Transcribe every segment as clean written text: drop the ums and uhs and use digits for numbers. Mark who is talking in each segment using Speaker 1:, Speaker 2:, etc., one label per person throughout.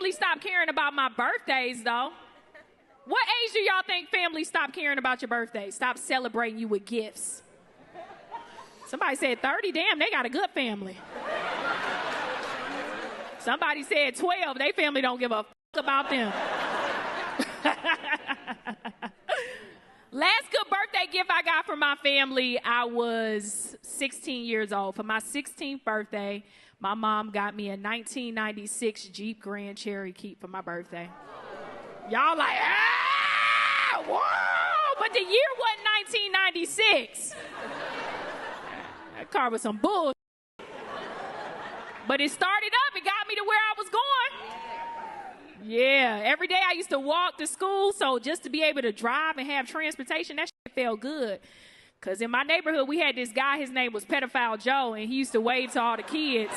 Speaker 1: family stopped caring about my birthdays, though. What age do y'all think families stop caring about your birthday? Stop celebrating you with gifts. Somebody said 30. Damn, they got a good family. Somebody said 12. They family don't give a fuck about them. Last good birthday gift I got from my family, I was 16 years old. For my 16th birthday, my mom got me a 1996 Jeep Grand Cherokee for my birthday. Y'all like, ah, whoa, but the year wasn't 1996. That car was some bull. But it started up, it got me to where I was going. Yeah, every day I used to walk to school, so just to be able to drive and have transportation, that shit felt good. Because in my neighborhood, we had this guy, his name was Pedophile Joe, and he used to wave to all the kids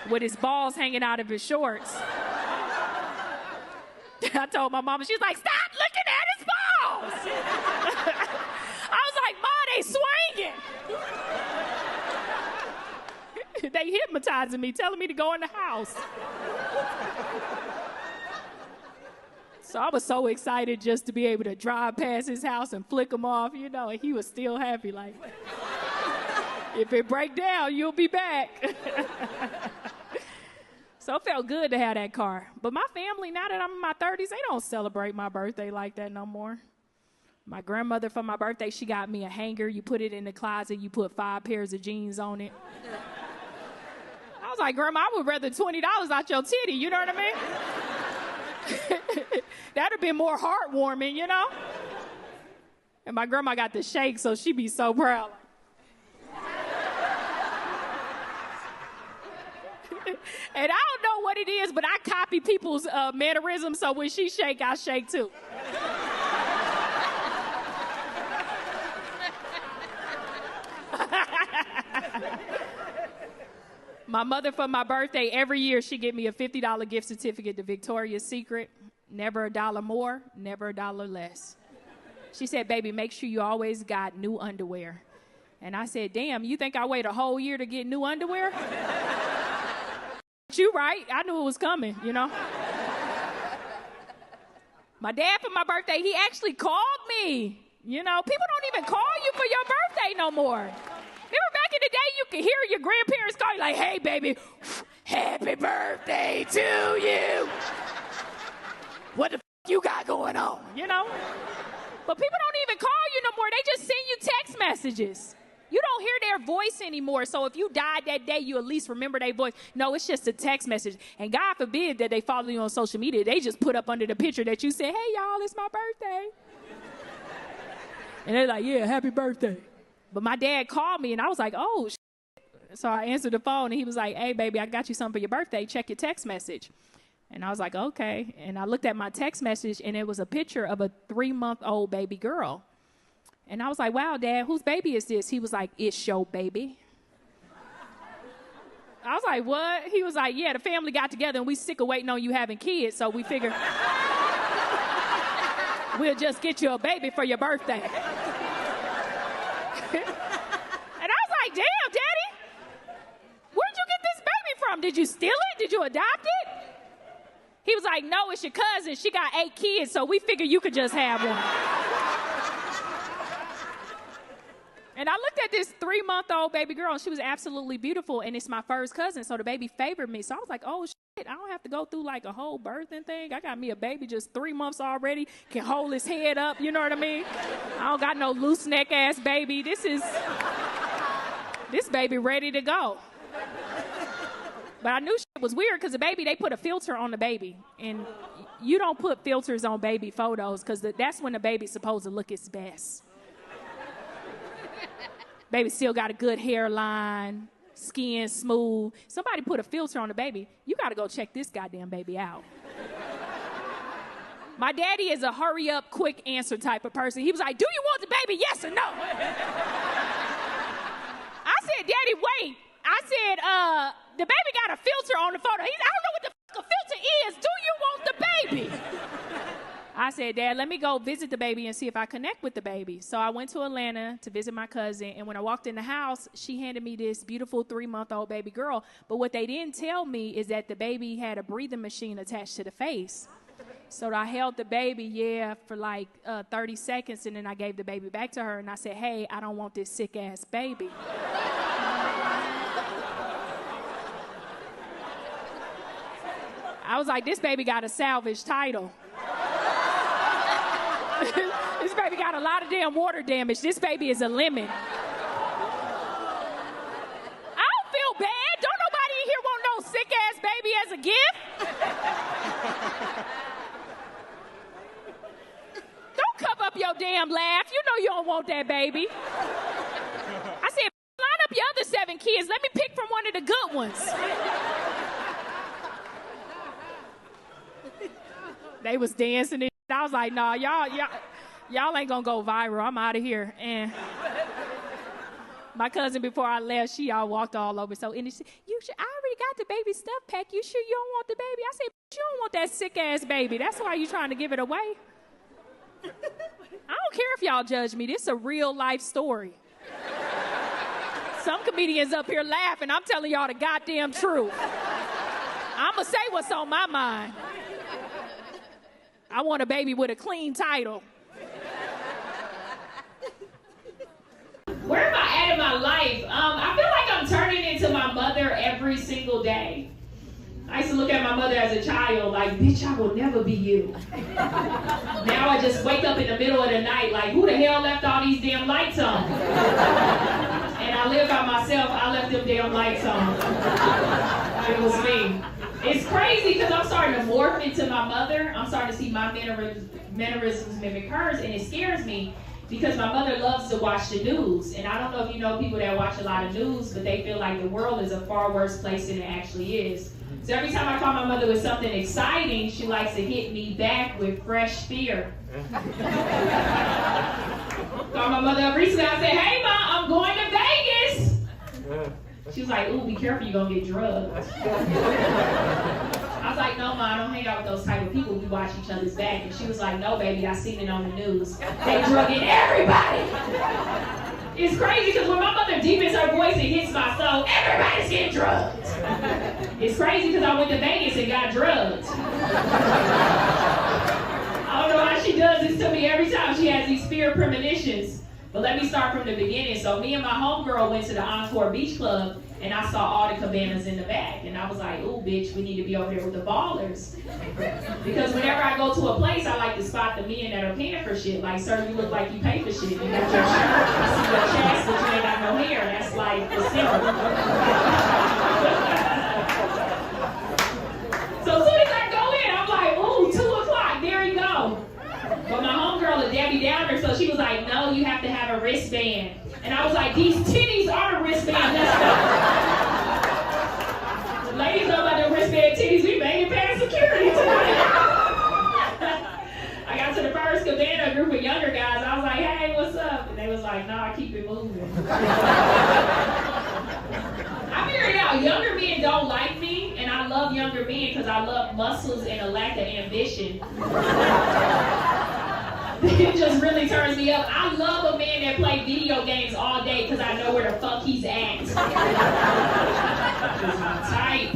Speaker 1: with his balls hanging out of his shorts. I told my mama, she's like, stop looking at his balls. I was like, Ma, they swinging. They hypnotizing me, telling me to go in the house. So I was so excited just to be able to drive past his house and flick him off, you know, and he was still happy, like, if it break down, you'll be back. So it felt good to have that car. But my family, now that I'm in my 30s, they don't celebrate my birthday like that no more. My grandmother, for my birthday, she got me a hanger. You put it in the closet, you put 5 pairs of jeans on it. I was like, Grandma, I would rather $20 out your titty, you know what I mean? That'd have been more heartwarming, you know? And my grandma got the shake, so she'd be so proud. And I don't know what it is, but I copy people's mannerisms, so when she shake, I shake too. My mother, for my birthday, every year she give me a $50 gift certificate to Victoria's Secret. Never a dollar more, never a dollar less. She said, baby, make sure you always got new underwear. And I said, damn, you think I wait a whole year to get new underwear? You right, I knew it was coming, you know? My dad, for my birthday, he actually called me. You know, people don't even call you for your birthday no more. Remember back in the day, you could hear your grandparents call you like, hey, baby, happy birthday to you. What the f*** you got going on, you know? But people don't even call you no more. They just send you text messages. You don't hear their voice anymore. So if you died that day, you at least remember their voice. No, it's just a text message. And God forbid that they follow you on social media. They just put up under the picture that you said, hey, y'all, it's my birthday. And they're like, yeah, happy birthday. But my dad called me, and I was like, oh, shit. So I answered the phone, and he was like, hey, baby, I got you something for your birthday. Check your text message. And I was like, okay. And I looked at my text message, and it was a picture of a 3-month-old baby girl. And I was like, wow, Dad, whose baby is this? He was like, it's your baby. I was like, what? He was like, yeah, the family got together, and we sick of waiting on you having kids, so we figured we'll just get you a baby for your birthday. And I was like, damn, Daddy, where'd you get this baby from? Did you steal it? Did you adopt it? He was like, no, it's your cousin. She got 8 kids, so we figured you could just have one. And I looked at this 3-month-old baby girl, and she was absolutely beautiful, and it's my first cousin, so the baby favored me. So I was like, oh, shit, I don't have to go through, like, a whole birthing thing. I got me a baby just 3 months already, can hold his head up, you know what I mean? I don't got no loose neck-ass baby. This baby ready to go. But I knew shit was weird because the baby, they put a filter on the baby, and you don't put filters on baby photos because that's when the baby's supposed to look its best. Baby still got a good hairline, skin smooth. Somebody put a filter on the baby. You got to go check this goddamn baby out. My daddy is a hurry up, quick answer type of person. He was like, do you want the baby, yes or no? I said, Daddy, wait. I said, the baby got a filter on the photo. I don't know what the fuck a filter is. Do you want the baby? I I said, Dad, let me go visit the baby and see if I connect with the baby. So I went to Atlanta to visit my cousin, and when I walked in the house, she handed me this beautiful 3-month-old baby girl. But what they didn't tell me is that the baby had a breathing machine attached to the face. So I held the baby, for like 30 seconds, and then I gave the baby back to her, and I said, hey, I don't want this sick-ass baby. I was like, this baby got a salvage title. This baby got a lot of damn water damage. This baby is a lemon. I don't feel bad. Don't nobody in here want no sick-ass baby as a gift. Don't cover up your damn laugh. You know you don't want that baby. I said, line up your other 7 kids. Let me pick from one of the good ones. They was dancing and I was like, nah, y'all ain't gonna go viral. I'm out of here. And my cousin, before I left, she all walked all over. So, and she said, I already got the baby stuff packed. You sure you don't want the baby? I said, you don't want that sick-ass baby. That's why you trying to give it away. I don't care if y'all judge me. This is a real-life story. Some comedians up here laughing. I'm telling y'all the goddamn truth. I'm gonna say what's on my mind. I want a baby with a clean title. Where am I at in my life? I feel like I'm turning into my mother every single day. I used to look at my mother as a child like, bitch, I will never be you. Now I just wake up in the middle of the night like, who the hell left all these damn lights on? And I live by myself, I left them damn lights on. It was me. It's crazy because I'm starting to morph into my mother. I'm starting to see my mannerisms mimic hers, and it scares me because my mother loves to watch the news. And I don't know if you know people that watch a lot of news, but they feel like the world is a far worse place than it actually is. So every time I call my mother with something exciting, she likes to hit me back with fresh fear. Called my mother up recently, I said, hey, Ma, I'm going to Vegas. She was like, ooh, be careful, you're gonna get drugged. I was like, no, Ma, I don't hang out with those type of people. We watch each other's back. And she was like, no, baby, I seen it on the news. They drugging everybody. It's crazy because when my mother deepens her voice, it hits my soul. Everybody's getting drugged. It's crazy because I went to Vegas and got drugged. I don't know how she does this to me every time she has these fear premonitions. But let me start from the beginning. So me and my homegirl went to the Encore Beach Club, and I saw all the cabanas in the back. And I was like, ooh, bitch, we need to be over there with the ballers. Because whenever I go to a place, I like to spot the men that are paying for shit. Like, sir, you look like you pay for shit. You got your shirt, I see your chest, but you ain't got no hair. That's like the symbol. So as soon as I go in, I'm like, ooh, 2 o'clock, there you go. But my homegirl is Debbie Downer, so she was like, no, you have to have a wristband. And I was like, these titties are the wristband. Let's go. The ladies know about the wristband titties. We made it past security tonight. I got to the first cabana, a group of younger guys. I was like, hey, what's up? And they was like, nah, keep it moving. I figured out younger men don't like me, and I love younger men because I love muscles and a lack of ambition. It just really turns me up. I love a man that plays video games all day because I know where the fuck he's at. Just my type.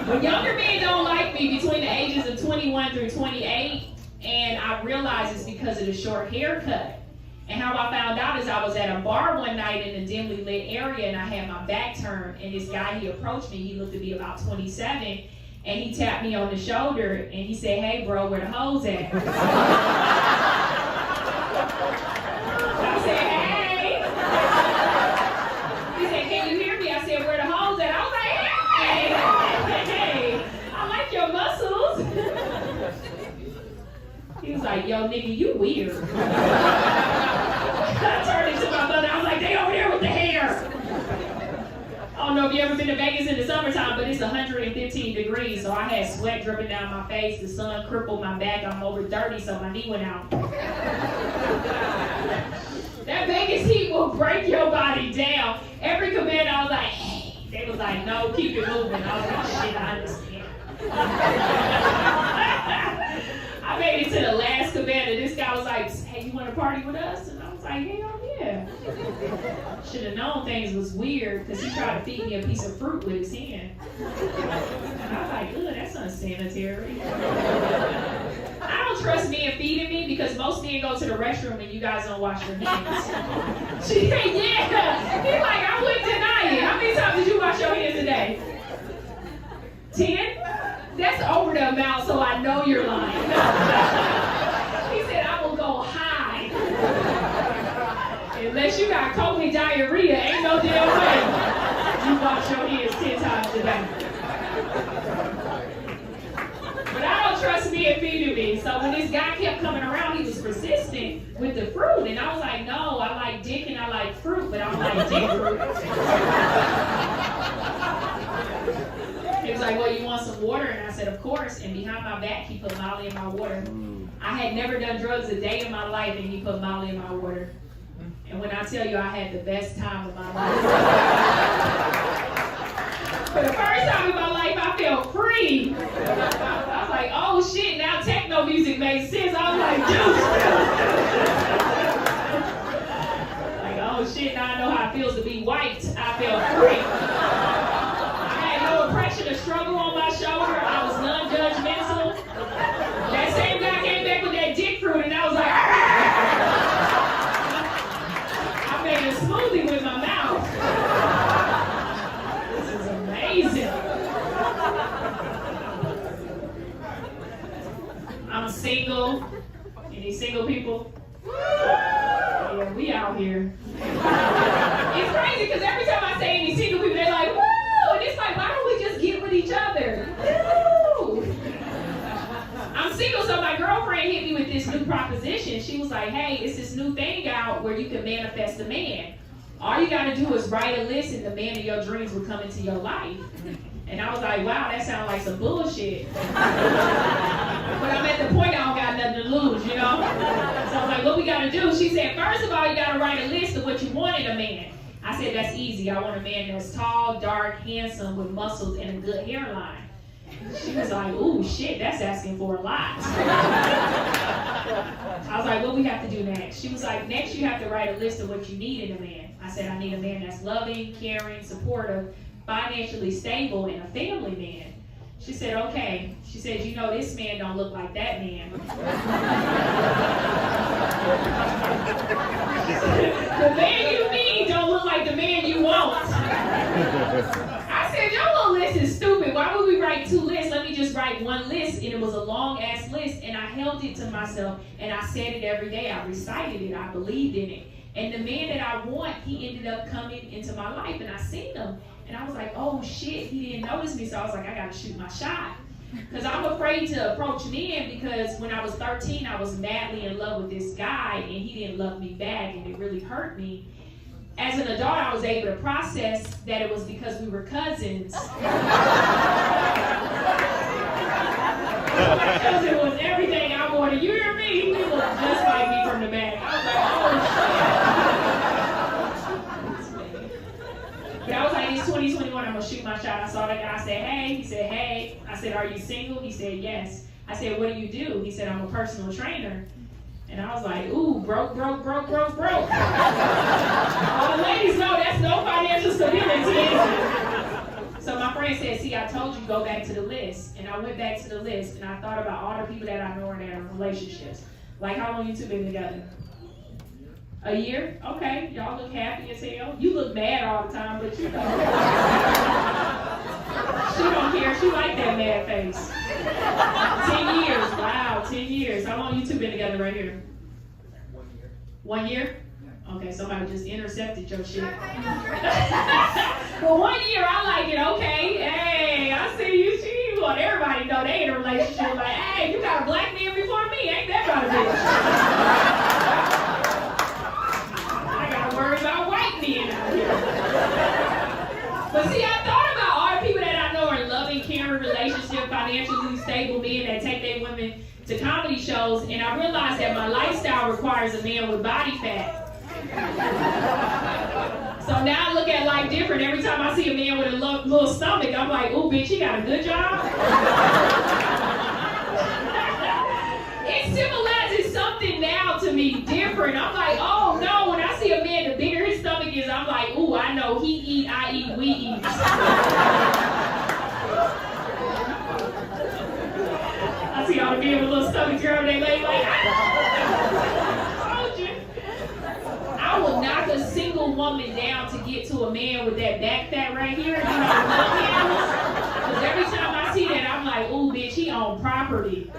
Speaker 1: But younger men don't like me between the ages of 21 through 28, and I realize it's because of the short haircut. And how I found out is I was at a bar one night in a dimly lit area, and I had my back turned, and this guy, he approached me. He looked to be about 27. And he tapped me on the shoulder and he said, hey bro, where the hoes at? I said, hey. He said, can you hear me? I said, where the hoes at? I was like, hey, I like your muscles. He was like, yo nigga, you weird. I turned into my mother, I was like, they over there with the hair. I don't know if you ever been to Vegas in the summertime, but it's 115 degrees, so I had sweat dripping down my face. The sun crippled my back. I'm over 30, so my knee went out. That Vegas heat will break your body down. Every command, I was like, hey. They was like, no, keep it moving. I was like, shit, I understand. I made it to the together. This guy was like, hey, you want to party with us? And I was like, hell yeah. Should have known things was weird because he tried to feed me a piece of fruit with his hand. And I was like, ugh, that's unsanitary. I don't trust men feeding me because most men go to the restroom and you guys don't wash your hands. She said, yeah. He's like, I wouldn't deny it. How many times did you wash your hands today? 10? That's over the amount, so I know you're lying. He said, I will go high. Unless you got COVID diarrhea, ain't no damn way you wash your hands 10 times a day. But I don't trust men feeding me. So when this guy kept coming around, he was persistent with the fruit. And I was like, no, I like dick and I like fruit, but I don't like dick fruit. He was like, well, you want some water? And I said, of course. And behind my back, he put Molly in my water. I had never done drugs a day in my life, and he put Molly in my water. And when I tell you I had the best time of my life. For the first time in my life, I felt free. I was like, oh shit, now techno music made sense. I was like, like, oh shit, now I know how it feels to be white. I felt free. The struggle on my shoulder, I was non-judgmental. That same guy came back with that dick fruit, and I was like, I made a smoothie with my mouth. This is amazing. I'm single. Any single people? Yeah, we out here. It's crazy because every time I say any single people, they're like, woo! And it's like, why don't we just get with each other? Woo! I'm single, so my girlfriend hit me with this new proposition. She was like, hey, it's this new thing out where you can manifest a man. All you gotta do is write a list and the man of your dreams will come into your life. And I was like, wow, that sounds like some bullshit. But I'm at the point I don't got nothing to lose, you know? So I was like, what we gotta do? She said, first of all, you gotta write a list of what you want in a man. I said, that's easy. I want a man that's tall, dark, handsome, with muscles, and a good hairline. She was like, ooh, shit, that's asking for a lot. I was like, what we have to do next? She was like, next you have to write a list of what you need in a man. I said, I need a man that's loving, caring, supportive, financially stable, and a family man. She said, okay. She said, you know, this man don't look like that man. The man you need don't look like the man you want. I said, your little list is stupid. Why would we write 2 lists? Let me just write 1 list. And it was a long-ass list, and I held it to myself, and I said it every day. I recited it. I believed in it. And the man that I want, he ended up coming into my life, and I seen him. And I was like, oh shit, he didn't notice me. So I was like, I gotta shoot my shot. Because I'm afraid to approach men because when I was 13, I was madly in love with this guy and he didn't love me back and it really hurt me. As an adult, I was able to process that it was because we were cousins. My cousin was everything I wanted. You hear me? He looked just like me from the back. I was like, oh shit. But I was like, it's 2021, I'm gonna shoot my shot. I saw that guy, I said, hey. He said, hey. I said, are you single? He said, yes. I said, what do you do? He said, I'm a personal trainer. And I was like, ooh, broke. All the ladies know that's no financial stability. So my friend said, see, I told you go back to the list. And I went back to the list and I thought about all the people that I know in their relationships. Like, how long you two been together? A year? Okay, y'all look happy as hell. You look mad all the time, but you know. She don't care. She like that mad face. 10 years. Wow, 10 years. How long you two been together right here? 1 year. Okay, somebody just intercepted your shit. Well, 1 year, I like it. Okay, hey, I see you. She want everybody to know they in a relationship. Like, hey, you got a black man before me. Ain't that about a bitch? I got to worry about white men out here. But see, I thought about all the people that I know are loving, caring, relationship, financially stable men that take their women to comedy shows, and I realized that my lifestyle requires a man with body fat. So now I look at life different. Every time I see a man with a little stomach, I'm like, ooh, bitch, he got a good job. It is something now to me different. I'm like, oh no, when I see a man, the bigger his stomach is, I'm like, ooh, I know he eat, I eat, we eat. I see all the men with little stomach girl, they lay like, I told you. I will knock a single woman down to get to a man with that back fat right here, you know, because every time I see that, I'm like, ooh, bitch, he on property.